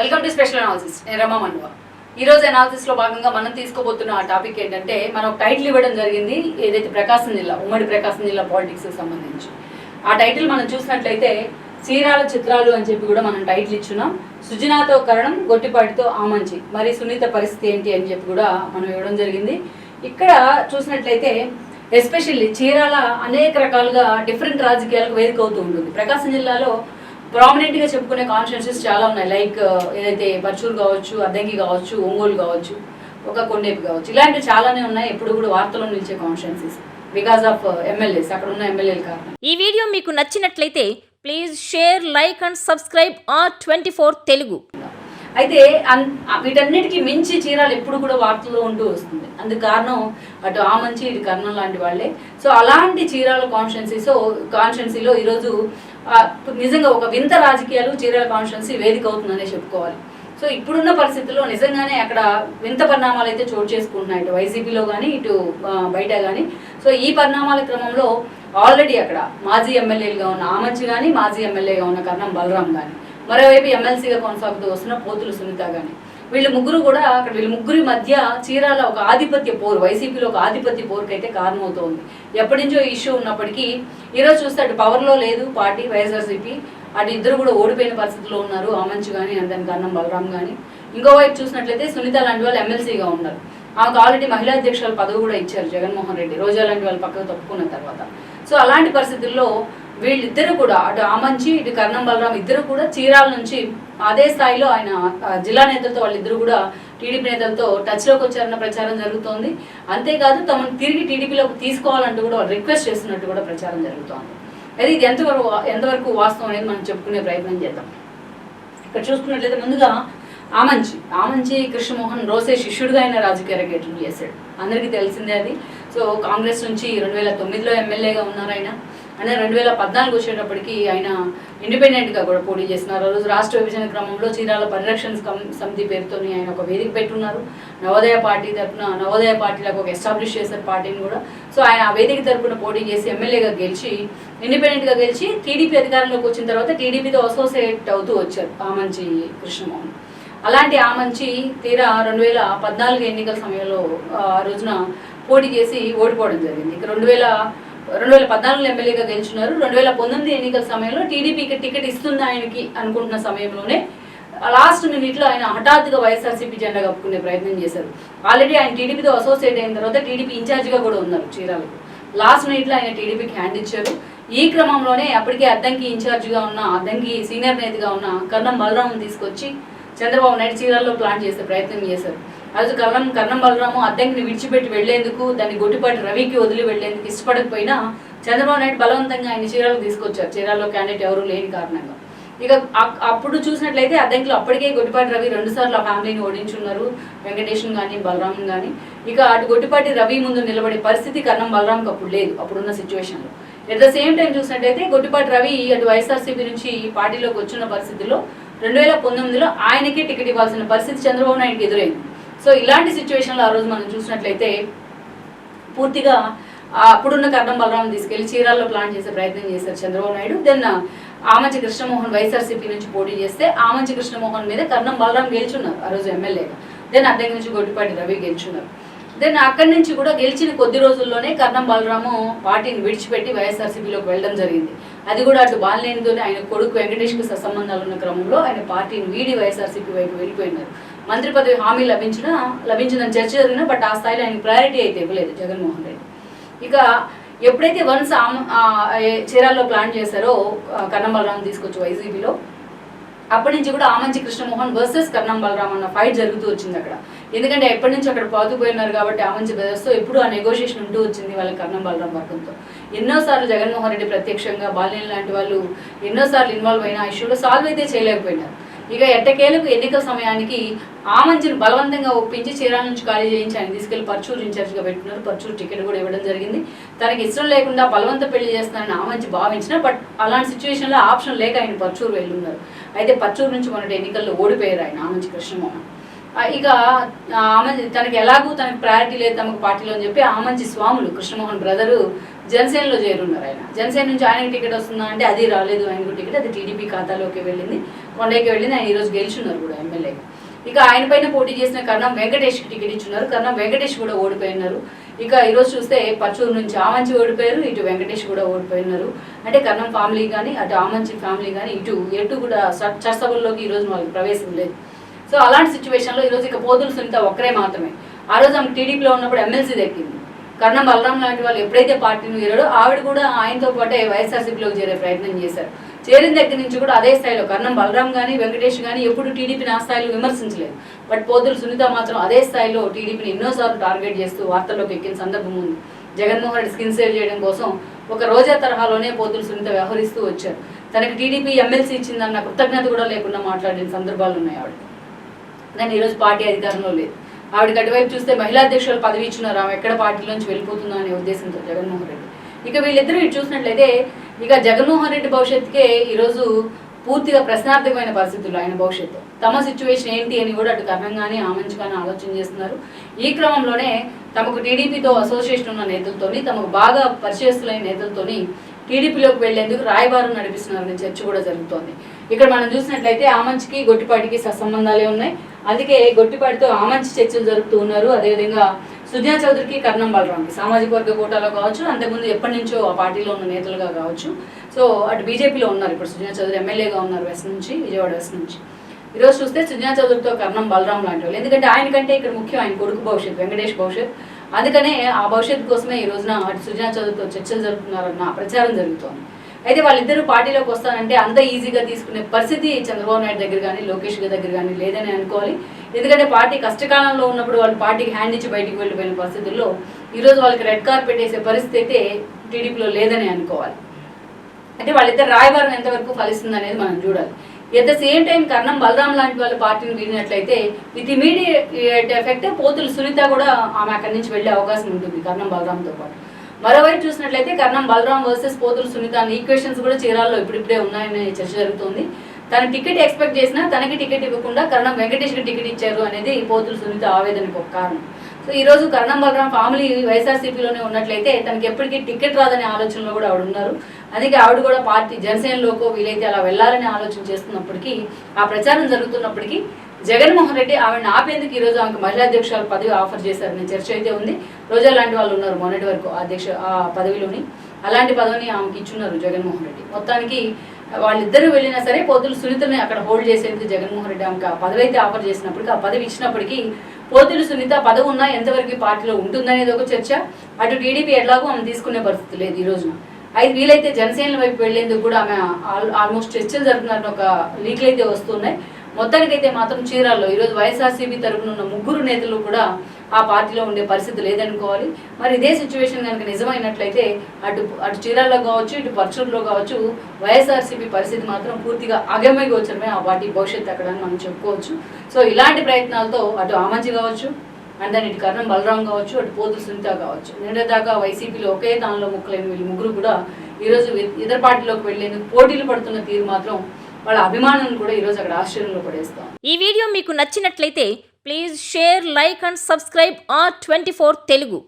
Welcome to special analysis. నేను రమా మన్వా. ఈ రోజు అనాలిసిస్ లో భాగంగా మనం తీసుకోబోతున్న ఆ టాపిక్ ఏంటంటే, మనం టైటిల్ ఇవ్వడం జరిగింది ఏదైతే ప్రకాశం జిల్లా, ఉమ్మడి ప్రకాశం జిల్లా పాలిటిక్స్ సంబంధించి. ఆ టైటిల్ మనం చూసినట్లయితే చీరాల చిత్రాలు అని చెప్పి కూడా మనం టైటిల్ ఇచ్చున్నాం. సుజనాతో కరణం, గొట్టిపాటితో ఆమంచి, మరి సునీత పరిస్థితి ఏంటి అని చెప్పి కూడా మనం ఇవ్వడం జరిగింది. ఇక్కడ చూసినట్లయితే ఎస్పెషల్లీ చీరాల అనేక రకాలుగా డిఫరెంట్ రాజకీయాలకు వేదిక అవుతూ ఉంటుంది. ప్రకాశం జిల్లాలో ప్రామినెంట్ గా చెప్పుకునే కాన్స్టిట్యున్సీస్ చాలా ఉన్నాయి. లైక్ ఏదైతే పర్చూరు కావచ్చు, అద్దంకి కావచ్చు, ఒంగోలు కావచ్చు, ఒక కొండేపు కావచ్చు, ఇలాంటివి చాలానే ఉన్నాయి. ఎప్పుడు కూడా వార్తల్లో నిలిచే కాన్స్టిట్యున్సీస్ బికాస్ ఆఫ్ ఎమ్మెల్యేస్, అక్కడ ఉన్న ఎమ్మెల్యేల కారణం. ఈ వీడియో మీకు నచ్చినట్లయితే please share, like and subscribe R24 Telugu. అయితే వీటన్నిటికీ మించి చీరాలు ఎప్పుడు కూడా వార్తల్లో ఉంటూ వస్తుంది. అందుకు కారణం అటు ఆమంచి, ఇటు కర్నూలు లాంటి వాళ్ళే. సో అలాంటి చీరాల కాన్స్టిట్యున్సీలో ఈరోజు నిజంగా ఒక వింత రాజకీయాలు చీరాల కాన్స్టిట్యున్సీ వేదిక అవుతుందనే చెప్పుకోవాలి. సో ఇప్పుడున్న పరిస్థితుల్లో నిజంగానే అక్కడ వింత పరిణామాలు అయితే చోటు చేసుకుంటున్నాయి, ఇటు వైసీపీలో కానీ ఇటు బయట కానీ. సో ఈ పరిణామాల క్రమంలో ఆల్రెడీ అక్కడ మాజీ ఎమ్మెల్యేలుగా ఉన్న ఆమంచి కానీ, మాజీ ఎమ్మెల్యేగా ఉన్న కర్ణం బలరాం కానీ, మరోవైపు ఎమ్మెల్సీగా కొనసాగుతూ వస్తున్న పోతులు సునీత కానీ, వీళ్ళ ముగ్గురి మధ్య చీరాల ఒక ఆధిపత్య పోరు, వైసీపీలో ఒక ఆధిపత్య పోరుకు అయితే కారణమవుతోంది. ఎప్పటి నుంచో ఇష్యూ ఉన్నప్పటికీ ఈరోజు చూస్తే అటు పవర్లో లేదు పార్టీ వైఎస్ఆర్సీపీ, అటు ఇద్దరు కూడా ఓడిపోయిన పరిస్థితిలో ఉన్నారు, ఆమంచి కానీ దాని కర్ణం బలరాం కానీ. ఇంకోవైపు చూసినట్లయితే సునీత లాంటి వాళ్ళు ఎమ్మెల్సీగా ఉన్నారు. ఆమెకు ఆల్రెడీ మహిళా అధ్యక్షుల పదవి కూడా ఇచ్చారు జగన్మోహన్ రెడ్డి, రోజా లాంటి వాళ్ళు పక్కకు తప్పుకున్న తర్వాత. సో అలాంటి పరిస్థితుల్లో వీళ్ళిద్దరు కూడా, అటు ఆమంచి ఇటు కర్ణం బలరాం ఇద్దరు కూడా చీరాల నుంచి అదే స్థాయిలో ఆయన జిల్లా నేతలతో, వాళ్ళిద్దరు కూడా టీడీపీ నేతలతో టచ్లోకి వచ్చారన్న ప్రచారం జరుగుతోంది. అంతేకాదు తమను తిరిగి టీడీపీలోకి తీసుకోవాలంటూ కూడా వాళ్ళు రిక్వెస్ట్ చేస్తున్నట్టు కూడా ప్రచారం జరుగుతోంది. అయితే ఇది ఎంతవరకు వాస్తవం అనేది మనం చెప్పుకునే ప్రయత్నం చేద్దాం. ఇక్కడ చూసుకున్నట్లయితే ముందుగా ఆమంచి కృష్ణమోహన్ రోసే శిష్యుడిగా ఆయన రాజకీయ రంగేట్రం చేశాడు, అందరికీ తెలిసిందే అది. సో కాంగ్రెస్ నుంచి 2009లో ఎమ్మెల్యేగా ఉన్నారు ఆయన. 2014 వచ్చేటప్పటికి ఆయన ఇండిపెండెంట్గా కూడా పోటీ చేస్తున్నారు. రోజు రాష్ట్ర విభజన క్రమంలో చీరాల పరిరక్షణ సమితి పేరుతో ఆయన ఒక వేదిక పెట్టున్నారు. నవోదయ పార్టీలకు ఒక ఎస్టాబ్లిష్ చేశారు పార్టీని కూడా. సో ఆయన ఆ వేదిక తరపున పోటీ చేసి ఎమ్మెల్యేగా గెలిచి, ఇండిపెండెంట్గా గెలిచి టీడీపీ అధికారంలోకి వచ్చిన తర్వాత టీడీపీతో అసోసియేట్ అవుతూ వచ్చారు ఆమంచి కృష్ణమోహన్. అలాంటి ఆమంచి తీరా 2014 ఎన్నికల సమయంలో ఆ రోజున పోటీ చేసి ఓడిపోవడం జరిగింది. ఇక 2014 ఎమ్మెల్యేగా గెలుచున్నారు. 2019 ఎన్నికల సమయంలో టీడీపీకి టికెట్ ఇస్తుంది ఆయనకి అనుకుంటున్న సమయంలోనే లాస్ట్ మినిట్లో ఆయన హఠాత్తుగా వైఎస్ఆర్సీపీ జెండా కప్పుకునే ప్రయత్నం చేశారు. ఆల్రెడీ ఆయన టీడీపీతో అసోసియేట్ అయిన తర్వాత టీడీపీ ఇన్ఛార్జిగా కూడా ఉన్నారు చీరాలకు. లాస్ట్ మినిట్లో ఆయన టీడీపీకి హ్యాండ్ ఇచ్చారు. ఈ క్రమంలోనే అప్పటికే అద్దంకి ఇన్ఛార్జిగా ఉన్న, అద్దంకి సీనియర్ నేతగా ఉన్న కర్ణం బలరాం తీసుకొచ్చి చంద్రబాబు నాయుడు చీరాల్లో ప్లాన్ చేసే ప్రయత్నం చేశారు. అది కర్ణం బలరాము అద్దంకిని విడిచిపెట్టి వెళ్లేందుకు, దాన్ని గొట్టిపాటి రవికి వదిలి వెళ్లేందుకు ఇష్టపడకపోయినా చంద్రబాబు నాయుడు బలవంతంగా ఆయన చీరాలకు తీసుకొచ్చారు, చీరాల్లో క్యాండిడేట్ ఎవరు లేని కారణంగా. ఇక అప్పుడు చూసినట్లయితే అద్దంకిలో అప్పటికే గొట్టిపాటి రవి 2 సార్లు ఆ ఫ్యామిలీని ఓడించున్నారు, వెంకటేష్ని కానీ బలరాం కానీ. ఇక అటు గొట్టిపాటి రవి ముందు నిలబడే పరిస్థితి కర్ణం బలరాంకి అప్పుడు లేదు, అప్పుడున్న సిచ్యువేషన్లో. ఎట్ ద సేమ్ టైం చూసినట్టయితే గొట్టిపాటి రవి అటు వైఎస్ఆర్సీపీ నుంచి పార్టీలోకి వచ్చిన పరిస్థితుల్లో 2019లో ఆయనకే టికెట్ ఇవ్వాల్సిన పరిస్థితి చంద్రబాబు నాయుడుకి ఎదురైంది. సో ఇలాంటి సిచ్యువేషన్లో ఆ రోజు మనం చూసినట్లయితే పూర్తిగా అప్పుడున్న కర్ణం బలరాం తీసుకెళ్లి చీరాల్లో ప్లాన్ చేసే ప్రయత్నం చేశారు చంద్రబాబు నాయుడు. దెన్ ఆమంచి కృష్ణమోహన్ వైఎస్ఆర్సీపీ నుంచి పోటీ చేస్తే ఆమంచి కృష్ణమోహన్ మీద కర్ణం బలరాం గెలుచున్నారు ఆ రోజు ఎమ్మెల్యేగా. దెన్ అద్దెకి నుంచి గొట్టిపాటి రవి గెలుచున్నారు. దెన్ అక్కడి నుంచి కూడా గెలిచిన కొద్ది రోజుల్లోనే కర్ణం బలరాము పార్టీని విడిచిపెట్టి వైఎస్ఆర్సీపీలోకి వెళ్ళడం జరిగింది. అది కూడా అటు బాలినేనితోనే ఆయన కొడుకు వెంకటేష్కి సత్సంబంధాలు ఉన్న క్రమంలో ఆయన పార్టీని వీడి వైఎస్ఆర్సీపీ వైపు వెళ్ళిపోయినారు. మంత్రి పదవి హామీ లభించిందని చర్చ జరిగినా బట్ ఆ స్థాయిలో ఆయన ప్రయారిటీ అయితే ఇవ్వలేదు జగన్మోహన్ రెడ్డి. ఇక ఎప్పుడైతే వన్స్ చీరాల్లో ప్లాన్ చేశారో కర్ణం బలరాం తీసుకొచ్చి వైసీపీలో, అప్పటి నుంచి కూడా ఆమంచి కృష్ణమోహన్ వర్సెస్ కర్ణం బలరాం అన్న ఫైట్ జరుగుతూ వచ్చింది అక్కడ. ఎందుకంటే ఎప్పటి నుంచి అక్కడ పాతుపోయినారు కాబట్టి ఆమంచి బ్రదర్స్తో ఎప్పుడు ఆ నెగోషియేషన్ ఉంటూ వచ్చింది వాళ్ళ కర్ణం బలరాం వర్గంతో. ఎన్నోసార్లు జగన్మోహన్ రెడ్డి ప్రత్యక్షంగా, బాలినేని లాంటి వాళ్ళు ఎన్నోసార్లు ఇన్వాల్వ్ అయిన ఇష్యూలో సాల్వ్ అయితే చేయలేకపోయినారు. ఇక ఎట్టకేలకు ఎన్నికల సమయానికి ఆమంచిని బలవంతంగా ఒప్పించి చీరాల నుంచి ఖాళీ చేయించి ఆయన తీసుకెళ్లి పర్చూరు ఇన్ఛార్జిగా పెట్టుకున్నారు. పర్చూరు టికెట్ కూడా ఇవ్వడం జరిగింది. తనకి ఇష్టం లేకుండా బలవంత పెళ్లి చేస్తున్నారని ఆమంచి భావించిన, బట్ అలాంటి సిచ్యువేషన్లో ఆప్షన్ లేక ఆయన పర్చూరు వెళ్ళున్నారు. అయితే పర్చూరు నుంచి మొన్నటి ఎన్నికల్లో ఓడిపోయారు ఆయన ఆమంచి కృష్ణమోహన్. ఇక తనకి ఎలాగూ తనకి ప్రయారిటీ లేదు తమకు పార్టీలో అని చెప్పి ఆమంచి స్వాములు కృష్ణమోహన్ బ్రదరు జనసేనలో చేరున్నారు. ఆయన జనసేన నుంచి ఆయనకి టికెట్ వస్తుందా అంటే అది రాలేదు ఆయనకు టికెట్, అది టీడీపీ ఖాతాలోకి వెళ్ళింది. కొండకి వెళ్ళి ఆయన ఈరోజు గెలిచున్నారు కూడా ఎమ్మెల్యేగా. ఇక ఆయన పైన పోటీ చేసిన కర్ణం వెంకటేష్కి టికెట్ ఇచ్చున్నారు. కర్ణం వెంకటేష్ కూడా ఓడిపోయినారు. ఇక ఈరోజు చూస్తే పచ్చూరు నుంచి ఆమంచి ఓడిపోయారు, ఇటు వెంకటేష్ కూడా ఓడిపోయినారు. అంటే కర్ణం ఫ్యామిలీ కానీ అటు ఆమంచి ఫ్యామిలీ కానీ ఎటు కూడా చర్చబుల్లోకి ఈరోజు వాళ్ళకి ప్రవేశం లేదు. సో అలాంటి సిచ్యువేషన్లో ఈరోజు ఇక పోతుల సునీత ఒక్కరే మాత్రమే. ఆ రోజు ఆమె టీడీపీలో ఉన్నప్పుడు ఎమ్మెల్సీ దక్కింది. కర్ణం బలరాం లాంటి వాళ్ళు ఎప్పుడైతే పార్టీని చేరాడో ఆవిడ కూడా ఆయనతో పాటే వైఎస్ఆర్సీపీలోకి చేరే ప్రయత్నం చేశారు. చేరిన దగ్గర నుంచి కూడా అదే స్థాయిలో కర్ణం బలరాం కానీ వెంకటేష్ కానీ ఎప్పుడు టీడీపీని ఆ స్థాయిలో విమర్శించలేదు. బట్ పోతుల సునీత మాత్రం అదే స్థాయిలో టీడీపీని ఎన్నోసార్లు టార్గెట్ చేస్తూ వార్తల్లోకి ఎక్కిన సందర్భం ఉంది. జగన్మోహన్ రెడ్డి స్కిన్ సేవ్ చేయడం కోసం ఒక రోజా తరహాలోనే పోతుల సునీత వ్యవహరిస్తూ వచ్చారు. తనకి టీడీపీ ఎమ్మెల్సీ ఇచ్చిందన్న కృతజ్ఞత కూడా లేకుండా మాట్లాడిన సందర్భాలు ఉన్నాయి ఆవిడ. కానీ ఈరోజు పార్టీ అధికారంలో లేదు. ఆవిడకి అటువైపు చూస్తే మహిళా అధ్యక్షులు పదవి ఇచ్చున్నారు. ఆమె ఎక్కడ పార్టీలోంచి వెళ్ళిపోతుందా అనే ఉద్దేశంతో జగన్మోహన్ రెడ్డి. ఇక వీళ్ళిద్దరూ ఇటు చూసినట్లయితే ఇక జగన్మోహన్ రెడ్డి భవిష్యత్తుకే ఈరోజు పూర్తిగా ప్రశ్నార్థకమైన పరిస్థితులు ఆయన భవిష్యత్తు. తమ సిచ్యువేషన్ ఏంటి అని కూడా అటు కర్ణం కానీ ఆమంచి కానీ ఆలోచన చేస్తున్నారు. ఈ క్రమంలోనే తమకు టీడీపీతో అసోసియేషన్ ఉన్న నేతలతోని తమకు బాగా పరిచయస్తులైన నేతలతోని టీడీపీలోకి వెళ్లేందుకు రాయబారం నడిపిస్తున్నారనే చర్చ కూడా జరుగుతోంది. ఇక్కడ మనం చూసినట్లయితే ఆమంచికి గొట్టిపాటికి సత్సంబంధాలే ఉన్నాయి. అందుకే గొట్టిపాటితో ఆమంచి చర్చలు జరుపుతూ ఉన్నారు. అదేవిధంగా సుజనా చౌదరికి కర్ణం బలరాంకి సామాజిక వర్గ కోటాలో కావచ్చు, అంతకుముందు ఎప్పటి నుంచో ఆ పార్టీలో ఉన్న నేతలుగా కావచ్చు. సో అటు బీజేపీలో ఉన్నారు. ఇప్పుడు సుజనా చౌదరి ఎమ్మెల్యేగా ఉన్నారు వెస్ట్ నుంచి, విజయవాడ వెస్ట్ నుంచి. ఈరోజు చూస్తే సుజనా చౌదరితో కర్ణం బలరాం లాంటి వాళ్ళు, ఎందుకంటే ఆయనకంటే ఇక్కడ ముఖ్యం ఆయన కొడుకు భవిష్యత్, వెంకటేష్ భవిష్యత్. అందుకనే ఆ భవిష్యత్తు కోసమే ఈ రోజున అటు సుజనా చౌదరితో చర్చలు జరుపుతున్నారన్న ప్రచారం జరుగుతోంది. అయితే వాళ్ళిద్దరూ పార్టీలోకి వస్తానంటే అంత ఈజీగా తీసుకునే పరిస్థితి చంద్రబాబు నాయుడు దగ్గర కానీ లోకేష్ గారి దగ్గర కానీ లేదని అనుకోవాలి. ఎందుకంటే పార్టీ కష్టకాలంలో ఉన్నప్పుడు వాళ్ళు పార్టీకి హ్యాండ్ ఇచ్చి బయటికి వెళ్ళిపోయిన పరిస్థితుల్లో ఈరోజు వాళ్ళకి రెడ్ కార్పెట్ వేసే పరిస్థితి అయితే టీడీపీలో లేదని అనుకోవాలి. అంటే వాళ్ళిద్దరు రాయబారం ఎంతవరకు ఫలిస్తుంది అనేది మనం చూడాలి. ఎట్ ద సేమ్ టైం కర్ణం బలరాం లాంటి వాళ్ళ పార్టీని వీడినట్లయితే విత్ ఇమీడియట్ ఎఫెక్ట్ పోతుల సునీత కూడా ఆమె అక్కడి నుంచి వెళ్ళే అవకాశం ఉంటుంది కర్ణం బలరాంతో పాటు. మరోవైపు చూసినట్లయితే కర్ణం బలరాం వర్సెస్ పోతుల సునీత అనే ఈక్వేషన్స్ కూడా చీరాల్లో ఇప్పుడిప్పుడే ఉన్నాయనే చర్చ జరుగుతుంది. తన టికెట్ ఎక్స్పెక్ట్ చేసినా తనకి టికెట్ ఇవ్వకుండా కర్ణం వెంకటేష్కి టికెట్ ఇచ్చారు అనేది పోతుల సునీత ఆవేదనకు ఒక కారణం. సో ఈ రోజు కర్ణం బలరాం ఫ్యామిలీ వైఎస్ఆర్సీపీలోనే ఉన్నట్లయితే తనకి ఎప్పటికీ టికెట్ రాదనే ఆలోచనలో కూడా ఆవిడ ఉన్నారు. అందుకే ఆవిడ కూడా పార్టీ జనసేనలోకో వీలైతే అలా వెళ్ళాలని ఆలోచన చేస్తున్నప్పటికీ, ఆ ప్రచారం జరుగుతున్నప్పటికీ జగన్మోహన్ రెడ్డి ఆవిడని ఆపేందుకు ఈరోజు ఆమెకు మహిళా అధ్యక్షురాలు పదవి ఆఫర్ చేశారనే చర్చ అయితే ఉంది. రోజా లాంటి వాళ్ళు ఉన్నారు మొన్నటి వరకు ఆ పదవిలోని, అలాంటి పదవిని ఆమెకి ఇచ్చున్నారు జగన్మోహన్ రెడ్డి. మొత్తానికి వాళ్ళిద్దరూ వెళ్ళినా సరే పోతుల సునీతని అక్కడ హోల్డ్ చేసేందుకు జగన్మోహన్ రెడ్డి ఆమెకు ఆ పదవి అయితే ఆఫర్ చేసినప్పటికీ, ఆ పదవి ఇచ్చినప్పటికీ పోతుల సునీత పదవి ఉన్నా ఎంతవరకు పార్టీలో ఉంటుందనేది ఒక చర్చ. అటు టీడీపీ ఎట్లాగో ఆమె తీసుకునే పరిస్థితి లేదు ఈ రోజున. అయితే వీలైతే జనసేన వైపు వెళ్లేందుకు కూడా ఆమె ఆల్మోస్ట్ చర్చలు జరుపుతున్నారని ఒక లీక్లు అయితే వస్తున్నాయి. మొత్తానికైతే మాత్రం చీరాల్లో ఈరోజు వైఎస్ఆర్సీపీ తరపున ఉన్న 3 నేతలు కూడా ఆ పార్టీలో ఉండే పరిస్థితి లేదనుకోవాలి. మరి ఇదే సిచ్యువేషన్ కనుక నిజమైనట్లయితే అటు చీరాల్లో కావచ్చు, ఇటు పర్చూరులో కావచ్చు వైఎస్ఆర్సీపీ పరిస్థితి మాత్రం పూర్తిగా అగమ్య గోచరమే ఆ పార్టీ భవిష్యత్తు అక్కడ అని మనం చెప్పుకోవచ్చు. సో ఇలాంటి ప్రయత్నాలతో అటు ఆమంచి కావచ్చు, అండ్ దాని ఇటు కర్ణం బలరాం కావచ్చు, అటు పోతుల సునీత కావచ్చు, నిన్నదాకా వైసీపీలో ఒకే తానులో ముక్కలేని వీళ్ళు 3 కూడా ఈరోజు ఇతర పార్టీలోకి వెళ్లేందుకు పోటీలు పడుతున్న తీరు మాత్రం వాళ్ళ అభిమానులను కూడా ఈరోజు అక్కడ ఆశ్చర్యంలో పడేస్తాం. ఈ వీడియో మీకు నచ్చినట్లయితే please share, like and subscribe R24 Telugu.